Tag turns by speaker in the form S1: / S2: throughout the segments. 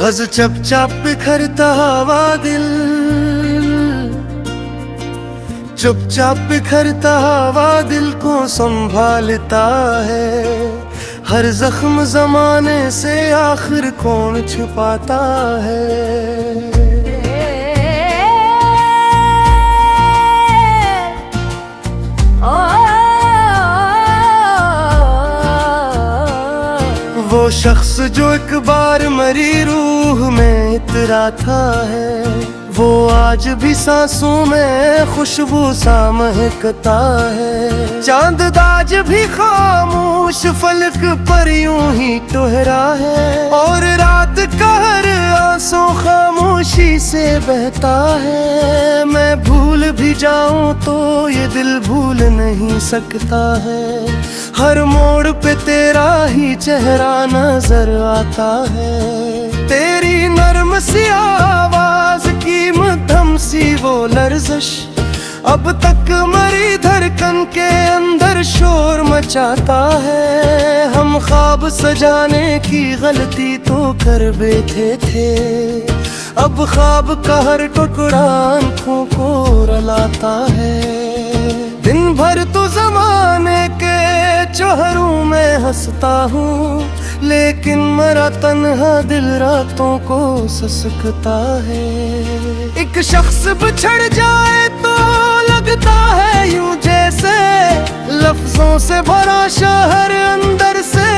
S1: हज चपचाप बिखरता हवा दिल, चुपचाप बिखरता हवा दिल को संभालता है। हर जख्म जमाने से आखिर कौन छुपाता है। वो शख्स जो एक बार मरी रूह में इतराता है, वो आज भी सांसों में खुशबू सा महकता है। चांद दाज भी खामोश फलक पर यूं ही टोहरा है, और रात का हर आंसू खामोशी से बहता है। मैं भूल भी जाऊं तो ये दिल भूल नहीं सकता है। हर मोड़ पे तेरा ही चेहरा नजर आता है। तेरी नर्म सी आवाज की मध्यम सी वो लर्जिश अब तक मरी धड़कन के अंदर शोर मचाता है। हम ख्वाब सजाने की गलती तो कर बैठे थे, अब ख्वाब का हर टुकड़ा आंखों को रुलाता है। दिन भर तो जमाने के चेहरों में हंसता हूँ, लेकिन मेरा तन्हा दिल रातों को ससकता है। एक शख्स बिछड़ जाए तो लगता है यूं जैसे लफ्जों से भरा शहर अंदर से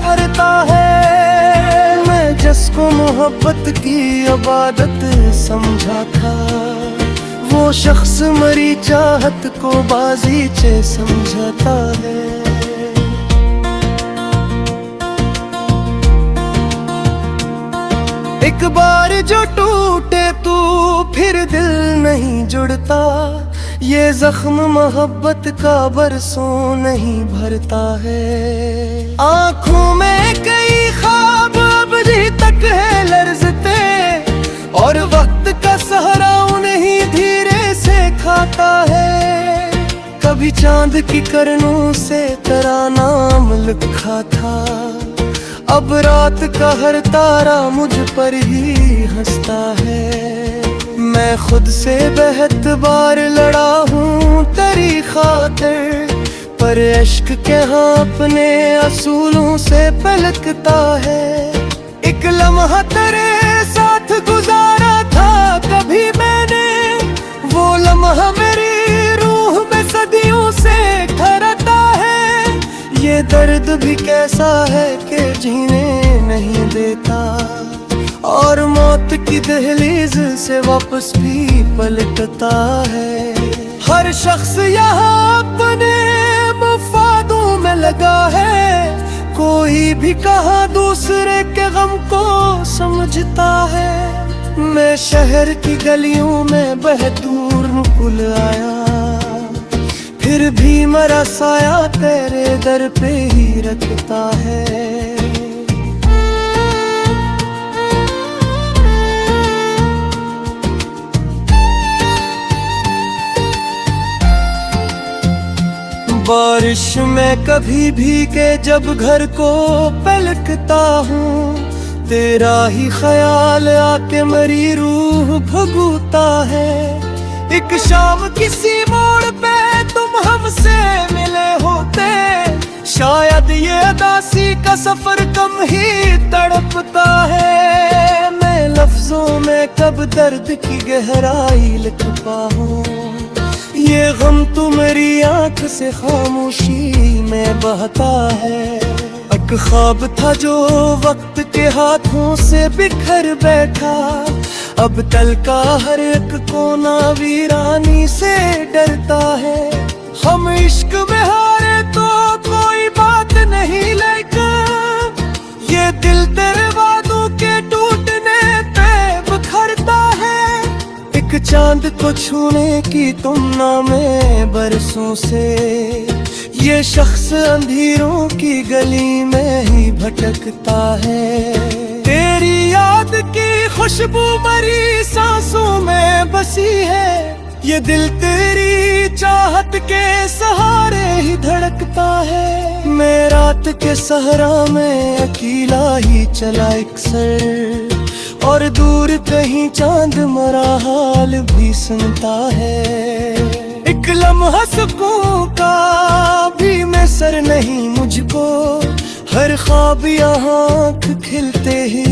S1: भरता है। मैं जिसको मोहब्बत की इबादत समझा था, वो शख्स मरी चाहत को बाजीचे समझता है। एक बार जो टूटे तू फिर दिल नहीं जुड़ता, ये जख्म मोहब्बत का बरसों नहीं भरता है। आँखों में कई ख्वाब अभी तक है लर्जते, और वक्त का सहरा उन्हें धीरे से खाता है। कभी चांद की करनों से तेरा नाम लिखा था, अब रात का हर तारा मुझ पर ही हंसता है। मैं खुद से बेहद बार लड़ा हूँ तेरी खातिर, पर इश्क के हाँ अपने असूलों से पलकता है। एक लम्हा तेरे साथ गुजारा था कभी मैंने, वो लम्हा मेरी रूह में सदियों से ठहरता है। ये दर्द भी कैसा है कि जीने नहीं देता, और मौत की दहलीज से वापस भी पलटता है। हर शख्स यहाँ अपने मफादों में लगा है, कोई भी कहाँ दूसरे के गम को समझता है। मैं शहर की गलियों में बहदूर पुल आया, फिर भी मेरा साया तेरे दर पे ही रखता है। बारिश में कभी भीगे जब घर को पलटता हूँ, तेरा ही ख्याल आके मेरी रूह भगूता है। एक शाम किसी मोड़ पे तुम हमसे मिले होते, शायद ये उदासी का सफर कम ही तड़पता है। मैं लफ्जों में कब दर्द की गहराई लिख पाऊं, ये गम तो मेरी आंख से खामोशी में बहता है। एक ख्वाब था जो वक्त के हाथों से बिखर बैठा, अब तल का हर एक कोना वीरानी से डरता है। हम इश्क में हारे तो कोई बात नहीं, लेकिन ये दिल तेरे वादों के टूटने पे बिखरता है। एक चांद को छूने की तुमना में बरसों से, ये शख्स अंधेरों की गली में ही भटकता है। तेरी याद की खुशबू मरी सांसों में बसी है, ये दिल तेरी चाहत के सहारे ही धड़कता है। मैं रात के सहरा में अकेला ही चला एक सर, और दूर कहीं चांद मरा हाल भी सुनता है। एक लम्हा सुकून का भी मैसर नहीं मुझको, हर ख्वाब यहाँ आँख खिलते ही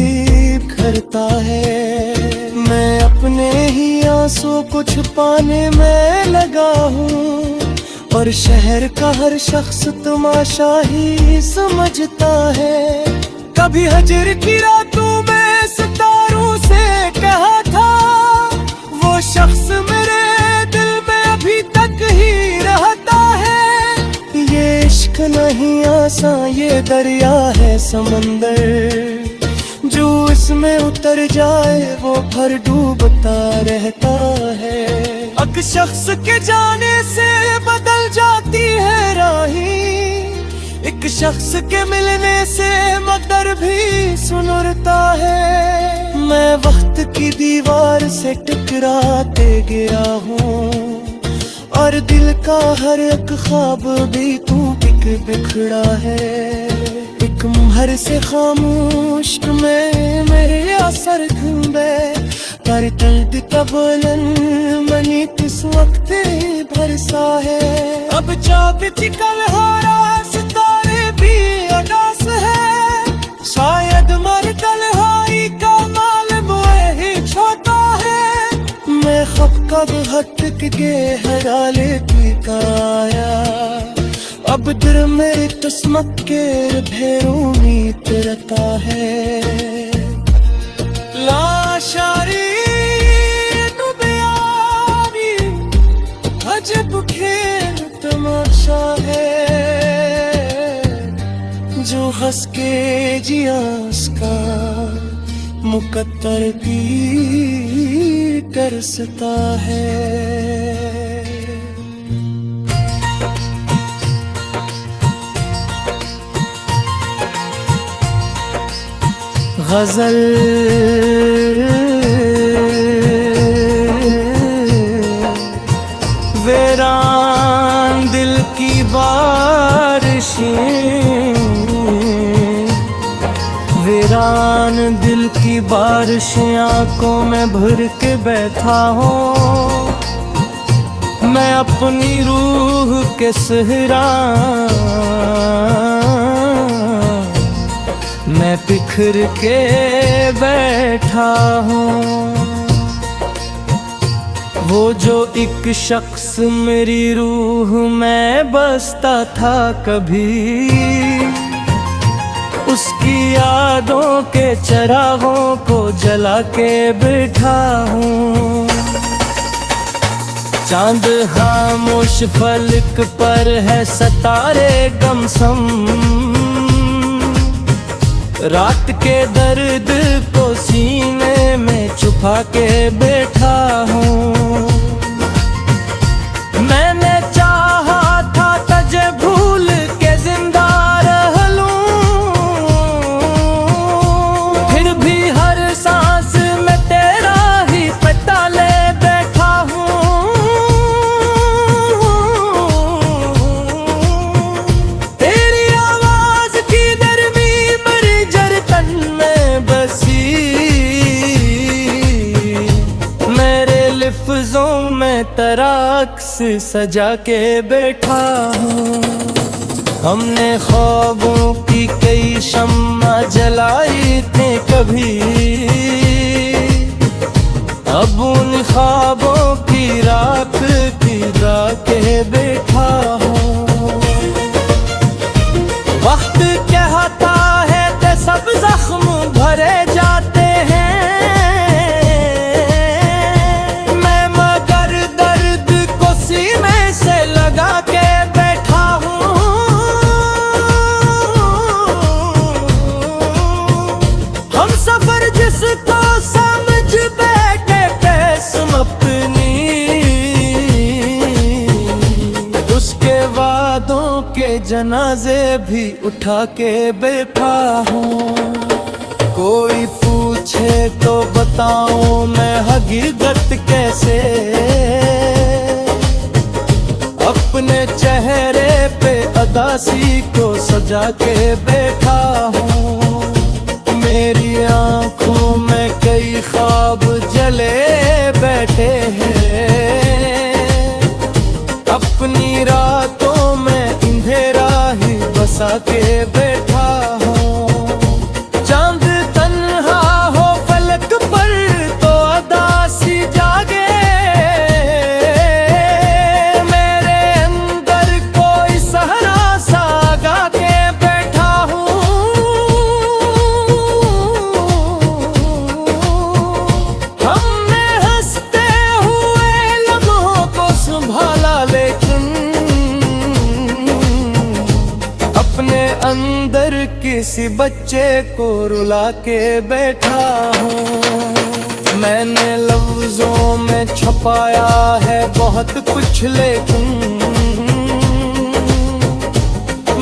S1: बिखरता है। मैं अपने ही आंसू को छुपाने में लगा हूँ, और शहर का हर शख्स तमाशा ही समझता है। कभी हजर की रातों में सितारों से कहा था, वो शख्स मेरे दिल में अभी तक ही रहता है। ये इश्क नहीं आसान, ये दरिया है समंदर, जो इसमें उतर जाए वो भर डूबता रहता है। एक शख्स के जाने से बदल जाती है राही, एक शख्स के मिलने से मगर भी सुनरता है। मैं वक्त की दीवार से टकराते गया हूँ, और दिल का हर एक ख्वाब भी तू बिखरा है। एक मुहर से खामोश में मेरे असर घुंबे, कर दर्द का बोलन मनी किस वक्त भरसा है। अब चाँद कल हारा सितारे भी अदास है, शायद मर तन्हाई का मालूम वही छोटा है। मैं खप कब भटक के हराले की काया, अब दिल मेरी किस्मत के भेरों में तिरता है। लाशारी दुबियारी अजब खेल तमाशा है, जो हंस के जिया उसका मुकद्दर भी तरसता है। गजल वीरान दिल की बारिशें, वीरान दिल की बारिशें आंखों में भर के बैठा हूँ। मैं अपनी रूह के सहरा मैं बिखर के बैठा हूँ। वो जो एक शख्स मेरी रूह में बसता था कभी, उसकी यादों के चिरागों को जला के बैठा हूँ। चांद खामोश फलक पर है सितारे गमसम, रात के दर्द को सीने में छुपा के बैठा हूँ। मैंने चाहा था तुझे भूल के जिंदा रह लूं, फिर भी हर सांस में तेरा ही पता ले बैठा हूँ। तेरी आवाज की नरमी मेरी जरतन में बसी, मेरे लिफ्ज़ों में तराक्स सजा के बैठा हूँ। हमने ख्वाबों की कई शम्मा जलाई थे कभी, अब उन ख्वाबों की राख गिरा के बैठा हूँ। वक्त कहता है कि सब जख्म भरे जाते हैं, मैं मगर दर्द को सीने से लगा के बैठा हूँ। हम सफर जिसको समझ बैठे कसम अपनी, उसके वादों के जनाजे भी उठा के बैठा हूँ। कोई पूछे तो बताऊं मैं हकीकत कैसे, अपने चेहरे पे अदासी को सजा के बैठा हूँ। मेरी आंखों में कई ख्वाब जले बैठे हैं, अपनी रातों में अंधेरा ही बसा के बैठा हूँ। चांद तन्हा हो फलक पर तो अदासी जागे, मेरे अंदर कोई सहरा सा गा के बैठा हूँ। हमने हंसते हुए लम्हों को संभाला, लेकिन अपने अंदर किसी बच्चे को रुला के बैठा हूँ। मैंने लफ्जों में छुपाया है बहुत कुछ, लेकिन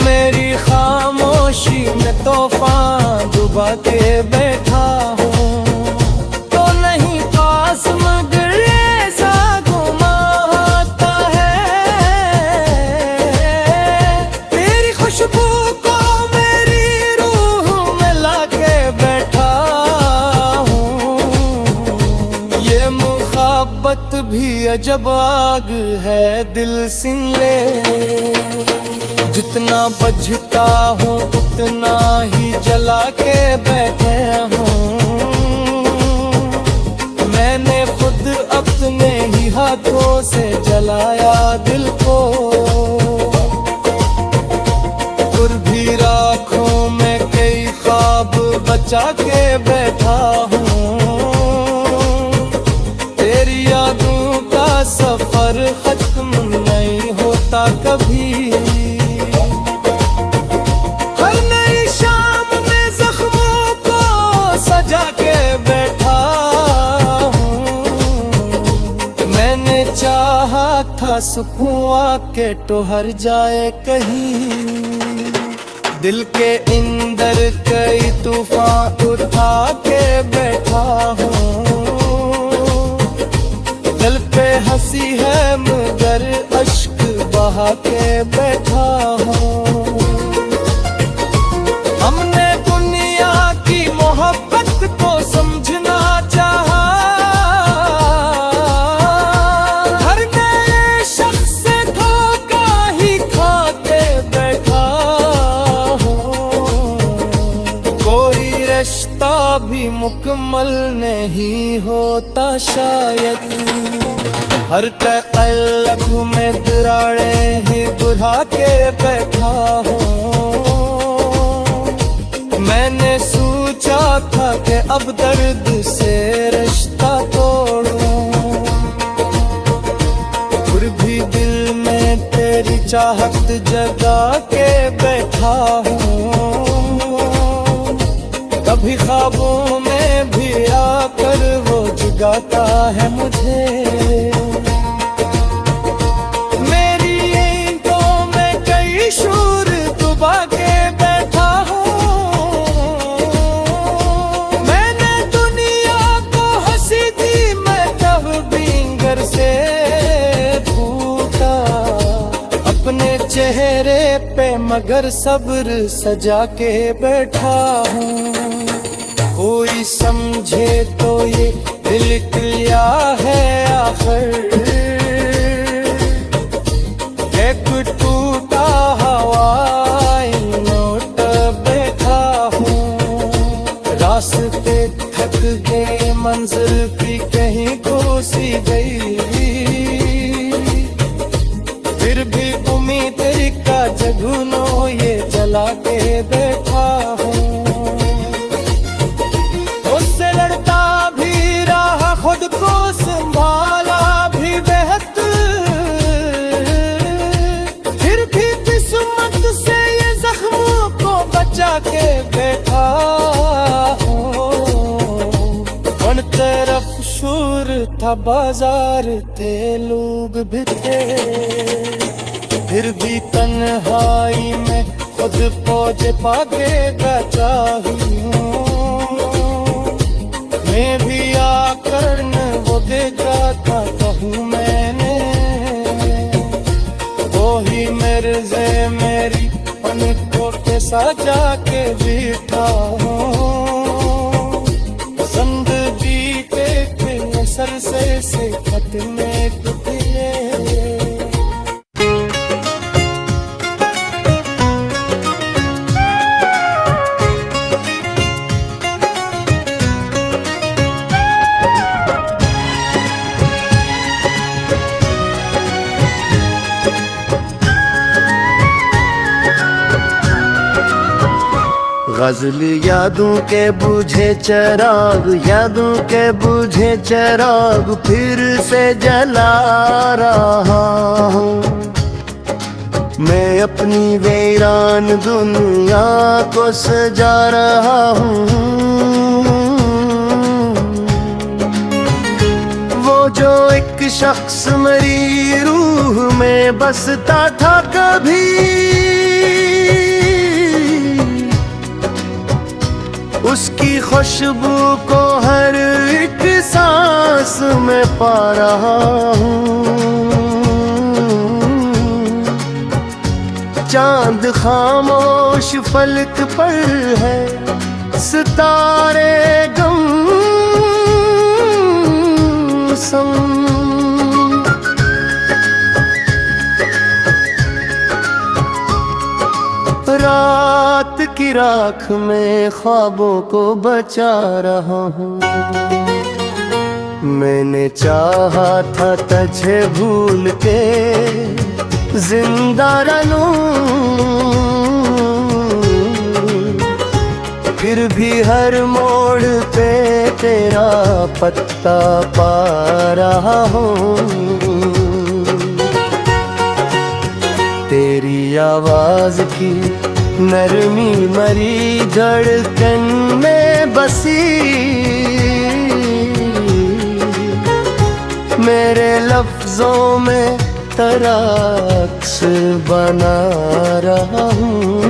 S1: मेरी खामोशी में तूफान डुबा के बैठा हूँ। तो नहीं पास मगर ऐसा गुमा होता है, तेरी खुशबू को मेरी रूह में लाके बैठा हूँ। ये मुहब्बत भी अजब आग है दिल सिंले, जितना बझता हूँ उतना ही जला के बैठे हूँ। मैंने खुद अपने ही हाथों से जलाया दिल को, फिर भी राखों में कई ख्वाब बचा के बैठा हूँ। तेरी यादों का सफर खत्म नहीं होता कभी, था सुकून आके टोहर जाए कहीं। दिल के अंदर कई तूफान उठा के बैठा हूँ। दिल पे हंसी है मगर अश्क बहा के बैठा हूँ। हमने दुनिया की मोहब्बत को समझना चाहा, रिश्ता भी मुकम्मल नहीं होता शायद। हर तअल्लुक़ में दरारें ही बुढ़ा के बैठा हूँ। मैंने सोचा था कि अब दर्द से रिश्ता तोड़ूं, फिर भी दिल में तेरी चाहत जगा के बैठा हूँ। कभी ख्वाबों में भी आकर वो जगाता है मुझे। मेरी आंखों में कई शूर डुबा के बैठा हूँ। मैंने दुनिया को हंसी दी, मैं तब भींगर से फूटा अपने चेहरे पे, मगर सब्र सजा के बैठा हूँ। कोई समझे तो ये दिल क्या है आखिर, एक टूटा हवाई नोट बैठा हूँ। रास्ते थक गए, मंजिल भी कहीं खो सी गई, फिर भी उम्मीद का जगनू ये जला के बैठा हूँ। उससे लड़ता भी रहा, खुद को संभाला भी बेहतर, फिर भी किस्मत से ये जख्मों को बचा के बैठा हूँ। उन तरफ शोर था बाजार थे लोग भी थे, फिर भी तन्हाई में खुद पहुँच पागेगा चाहिए। मैं भी आकर न वो देखा था कहूँ मैंने, वो ही मेरे से मेरी उनको के सजा के बैठा हूँ। पसंद भी से खत में टुकड़े। गजल यादों के बुझे चिराग, यादों के बुझे चिराग फिर से जला रहा हूँ। मैं अपनी वीरान दुनिया को सजा रहा हूँ। वो जो एक शख्स मेरी रूह में बसता था कभी, उसकी खुशबू को हर एक सांस में पा रहा हूँ। चांद खामोश फलक पर है, सितारे गम सम। रात की राख में ख्वाबों को बचा रहा हूँ। मैंने चाहा था तुझे भूल के जिंदा रहूं, फिर भी हर मोड़ पे तेरा पत्ता पा रहा हूँ। तेरी आवाज की नरमी मरी धड़कन में बसी, मेरे लफ्जों में तेरा अक्स बना रहा हूँ।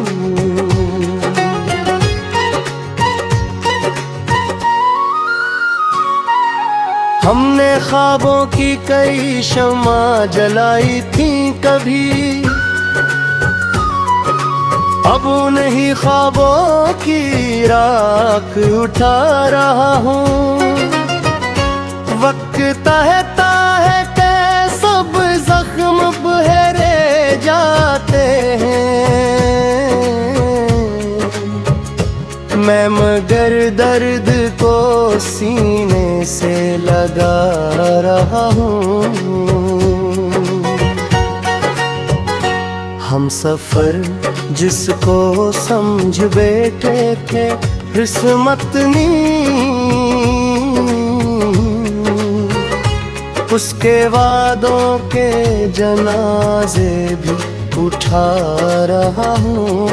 S1: हमने ख्वाबों की कई शम्मा जलाई थी कभी, अब उन्हीं ख्वाबों की राख उठा रहा हूँ। वक्त कहता है कि सब जख्म बहरे जाते हैं, मैं मगर दर्द को सीने से लगा रहा हूँ। हम सफर जिसको समझ बैठे थे किस्मत नी, उसके वादों के जनाजे भी उठा रहा हूँ।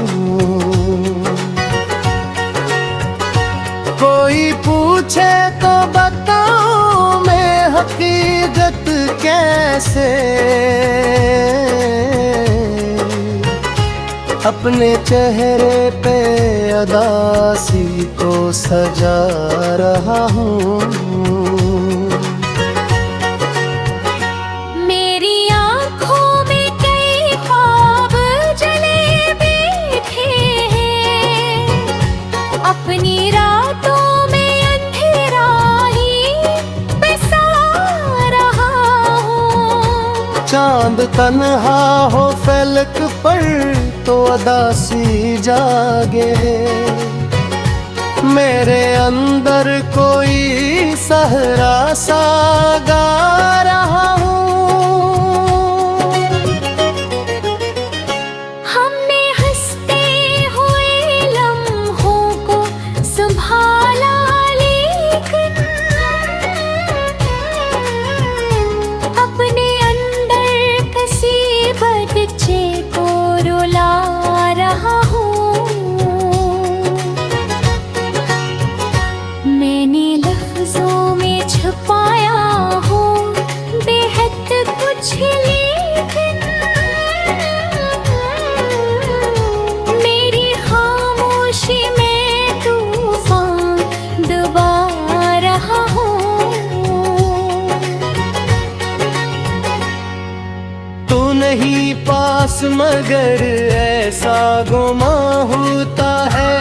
S1: कोई पूछे तो बताऊं मैं हकीकत कैसे, अपने चेहरे पे अदासी को सजा रहा हूँ।
S2: मेरी आँखों में कई ख्वाब जले बैठे हैं, अपनी रातों में अंधेरा ही बसा रहा हूँ।
S1: चांद तन्हा हो फलक पर तो अदासी जागे, मेरे अंदर कोई सहरा सा गा रहा हूँ।
S2: हमने हंसते हुए लम्हों को संभाला, लेकिन अपने अंदर किसी बच्चे को रुला रहा हूँ। मैंने लफ्जों में छुपाया हूँ बेहद कुछ, लेकिन मेरी खामोशी में तूफान दबा रहा हूँ।
S1: तू नहीं पास मगर ऐसा गुमां होता है,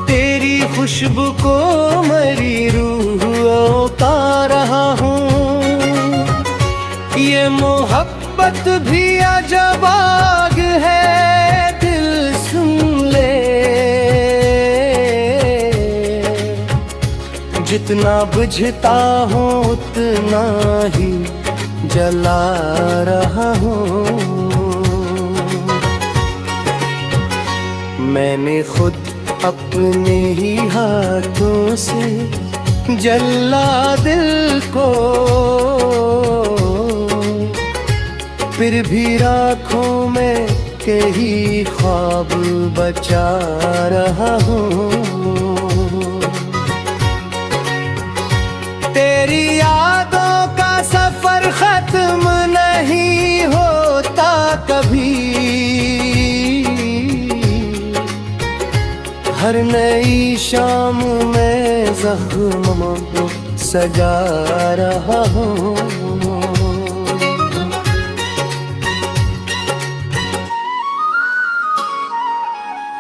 S1: तेरी खुशबू को मरी रूह रोता रहा हूँ। ये मोहब्बत भी अजब आग है, दिल सुन ले। जितना बुझता हूँ उतना ही जला रहा हूँ। मैंने खुद अपने ही हाथों से जला दिल को, फिर भी राखों में के ही ख्वाब बचा रहा हूँ। तेरी यादों का सफर खत्म नहीं होता कभी, हर नई शाम में जख्मों को सजा रहा हूँ।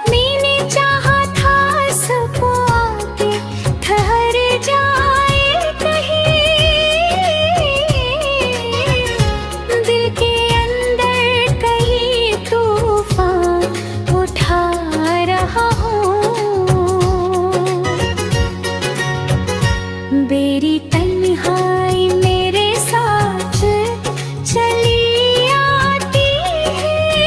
S2: मैंने चाहा था सबको आके ठहर जाए कहीं, दिल के अंदर कहीं तूफान उठा रहा हूँ। मेरी तन्हाई मेरे साथ चली आती है,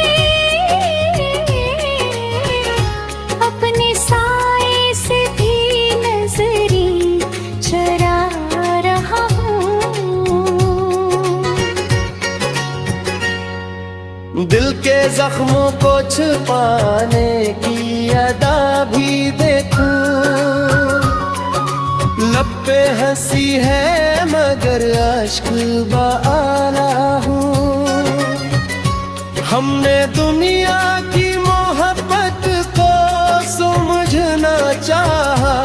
S2: अपने साए से भी नजरें चुरा रहा हूँ।
S1: दिल के जख्मों को छुपाने की अदा भी देखूं, लब पे हंसी है मगर अश्क बहाना हूँ। हमने दुनिया की मोहब्बत को समझना चाहा,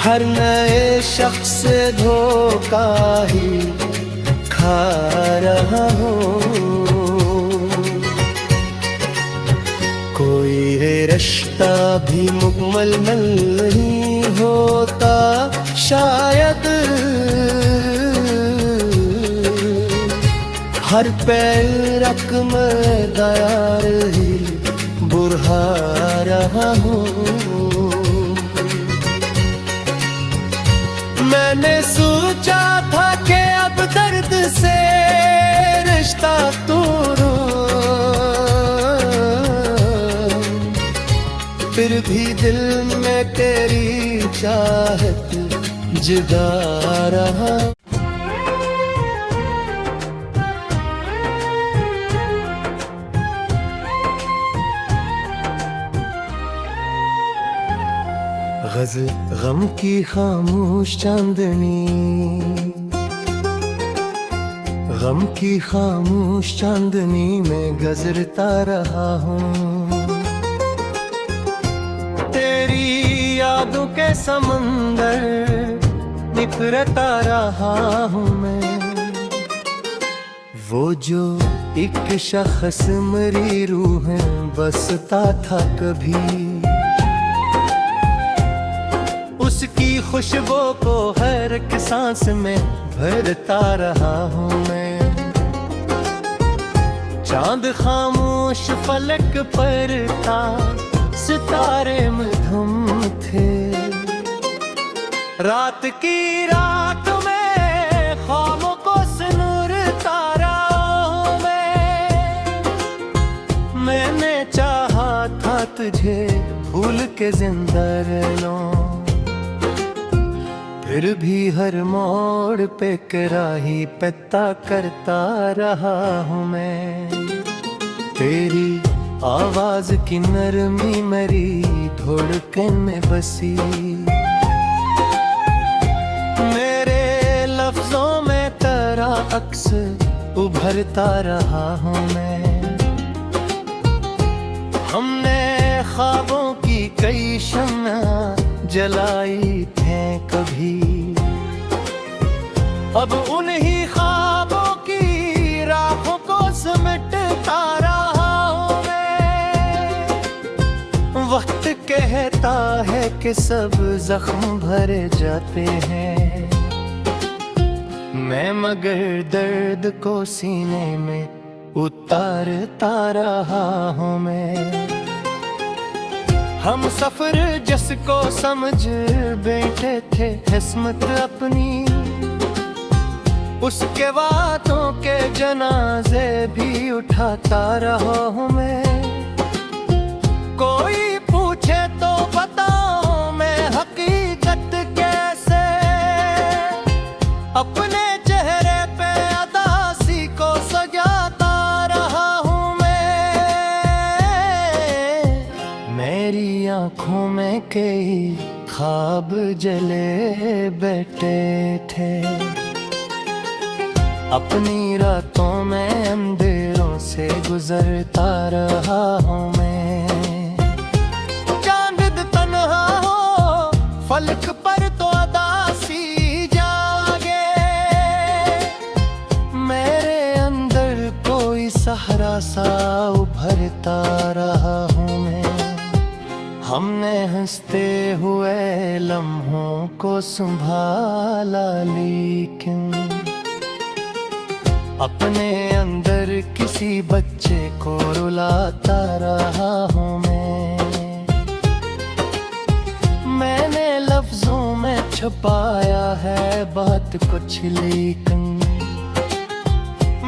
S1: हर नए शख्स से धोखा ही खा रहा हूँ। कोई रिश्ता भी मुकम्मल नहीं होता शायद, हर पैरक में दयार ही बुढ़ा रहा हूँ। मैंने सोचा था कि अब दर्द से रिश्ता तोड़ूं, फिर भी दिल में तेरी चाहत जगा रहा। गज़ल गम की खामोश चांदनी, गम की खामोश चांदनी में गजरता रहा हूँ। तेरी यादों के समंदर निखरता रहा हूँ मैं। वो जो एक शख्स मेरी रूह बसता था कभी, उसकी खुशबू को हर एक सांस में भरता रहा हूँ मैं। चांद खामोश फलक पर था, सितारे मधुम थे। रात की रात में ख्वाबों को सुनूरता रहा हूँ मैं। मैंने चाहा था तुझे भूल के जिंदा रह लूं, फिर भी हर मोड़ पे कराही पैता करता रहा हूँ मैं। तेरी आवाज की नरमी मेरी धड़कन में बसी, मेरे लफ्जों में तेरा अक्स उभरता रहा हूँ मैं। हमने ख्वाबों की कई शम्मा जलाई थे कभी, अब उन्हीं ख्वाबों की राहों को समेटता रहा हूँ मैं। वक्त कहता है कि सब जख्म भरे जाते हैं, मैं मगर दर्द को सीने में उतारता रहा हूँ मैं। हम सफर जिसको समझ बैठे थे किस्मत अपनी, उसके वादों के जनाजे भी उठाता रहा हूँ मैं। कोई पूछे तो बताओ मैं हकीकत कैसे, अपने चेहरे पे अदासी को सजाता रहा हूँ मैं। मेरी आँखों में कई ख्वाब जले बैठे थे, अपनी रातों में अंधेरों से गुजरता रहा हूँ मैं। चांद तन्हा हो फलक पर तो अदासी जागे, मेरे अंदर कोई सहारा सा उभरता रहा हूँ मैं। हमने हंसते हुए लम्हों को संभाला, लेकिन अपने अंदर किसी बच्चे को रुलाता रहा हूँ मैं। मैंने लफ्जों में छुपाया है बात कुछ, लेकिन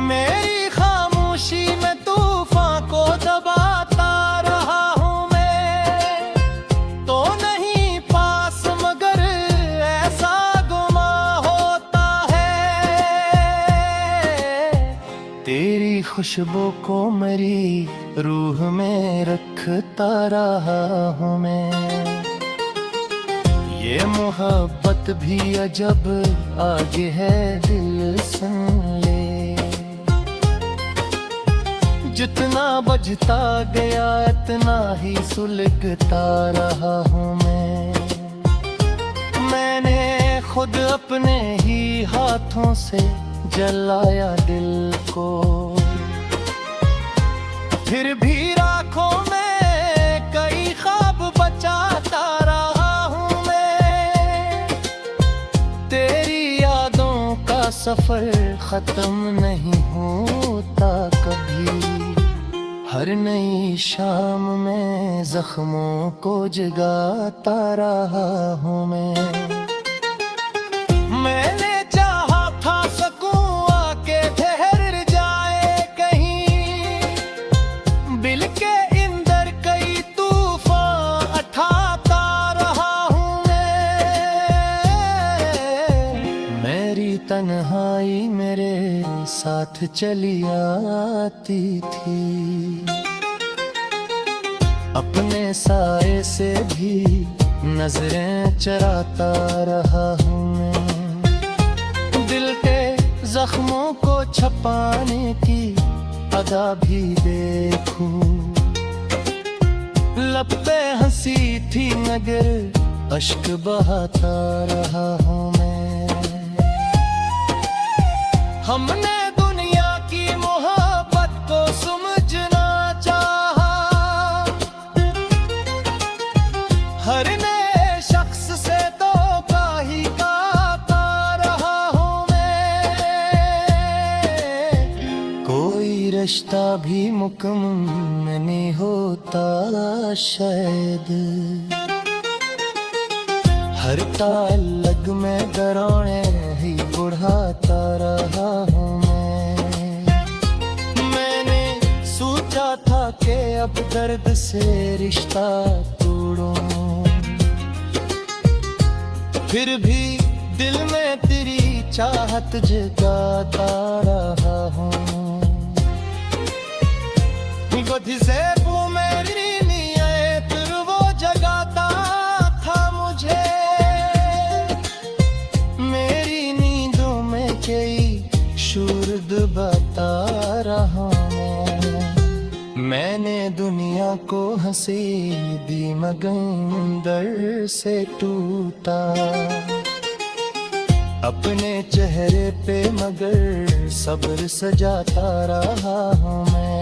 S1: मेरी खामोशी में तूफान को दबाता रहा हूँ मैं। तो नहीं पास मगर ऐसा गुमा होता है, तेरी खुशबू को मेरी रूह में रखता रहा हूँ मैं। ये मोहब्बत भी अजब आगे है, दिल सुन ले। जितना बजता गया इतना ही सुलगता रहा हूँ मैं। मैंने खुद अपने ही हाथों से जलाया दिल को, फिर भी राखों में कई ख्वाब बचाता रहा हूँ मैं। तेरी यादों का सफर खत्म नहीं होता कभी, हर नई शाम में जख्मों को जगाता रहा हूँ मैं। मैंने चाहा था सकूं आके ठहर जाए कहीं, दिल के अंदर कई तूफान उठाता रहा हूँ मैं। मेरी तन्हाई मेरे साथ चली आती थी, अपने साए से भी नजरें चराता रहा हूँ मैं। दिल के जख्मों को छपाने की अदा भी देखूं, लब पे हंसी थी मगर अश्क बहाता रहा हूँ मैं। हमने दुनिया की मोहब्बत को समझना चाहा, हर नए शख्स से तो काही गाता रहा हूँ मैं। कोई रिश्ता भी मुकम्मल नहीं होता शायद, हर ताल्लुक में दराने ही बढ़ाता रहा हूँ मैं। मैंने सोचा था कि अब दर्द से रिश्ता तोड़ूं, फिर भी दिल में तेरी चाहत जगाता रहा हूँ। गोधिसेपू मेरी नीयत वो जगाता था मुझे, मेरी नींदों में कई शूर बता रहा हूँ। मैंने दुनिया को हंसी दी मगर दर्द से टूटा, अपने चेहरे पे मगर सब्र सजाता रहा हूँ मैं।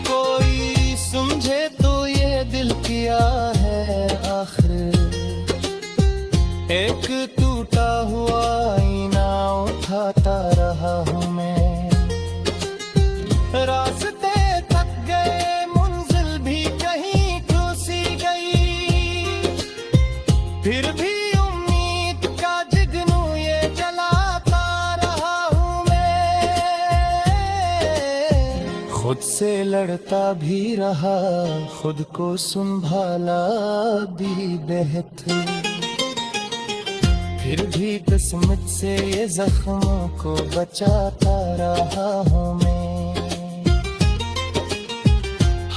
S1: कोई समझे तो ये दिल किया है एक टूटा हुआ आईना उठाता रहा हूँ मैं। रास्ते थक गए, मुंजिल भी कहीं सी गई, फिर भी उम्मीद का जिगनू ये जलाता रहा हूँ मैं। खुद से लड़ता भी रहा, खुद को संभाला भी बेहतर, फिर भी किस्मत से ये जख्मों को बचाता रहा हूँ मैं।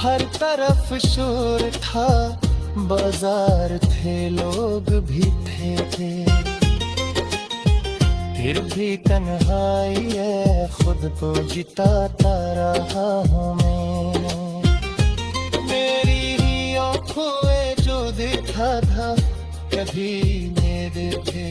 S1: हर तरफ शोर था, बाजार थे, लोग भी थे, फिर भी तन्हाई है, खुद को जिताता रहा हूँ मैं। मेरी ही आँखों में जो देखा था कभी मेरे थे,